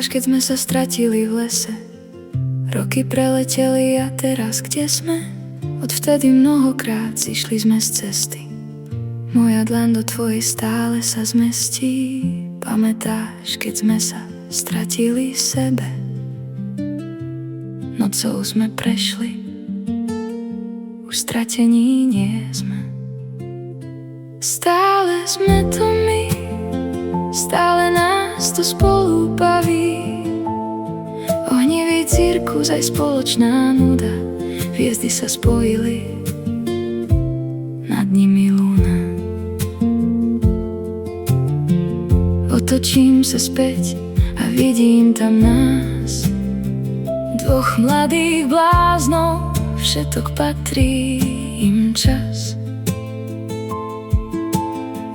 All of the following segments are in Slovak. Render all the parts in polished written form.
Pamätáš, keď sme sa stratili v lese? Roky preleteli a teraz kde sme? Odvtedy mnohokrát zišli sme z cesty. Moja dlaň do tvojej stále sa zmestí. Pamätáš, keď sme sa stratili v sebe? Nocou sme prešli, už stratení nie sme. Stále sme to my, stále nás to spolu baví. Ohnivý cirkus aj spoločná nuda, hviezdy sa spojili, nad nimi lúna. Otočím sa späť a vidím tam nás, dvoch mladých bláznov, všetok patrí im čas.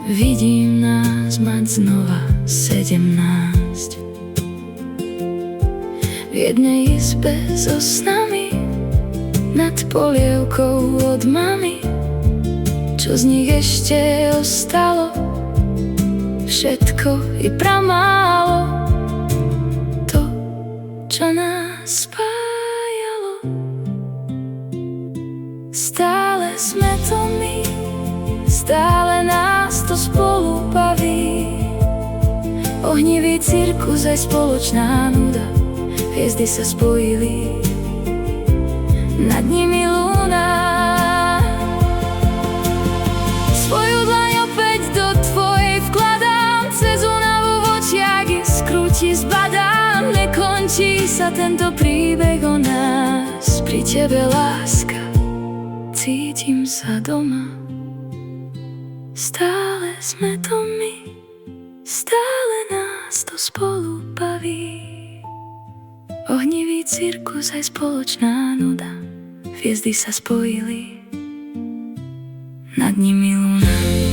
Vidím nás mať znova 17 v jednej izbe so snami, nad polievkou od mami. Čo z nich ešte ostalo? Všetko i pramálo, to, čo nás spájalo. Stále sme to my, stále nás to spolu baví. Ohnivý cirkus aj spoločná nuda, hviezdy sa spojili, nad nimi lúna. Svoju dlaň opäť do tvojej vkladám, cez únavu v očiach iskru ti zbadám. Nekončí sa tento príbeh o nás, pri tebe láska, cítim sa doma. Stále sme to my, stále nás to spolu baví. Ohnivý cirkus aj spoločná nuda, hviezdy sa spojili, nad nimi lúna.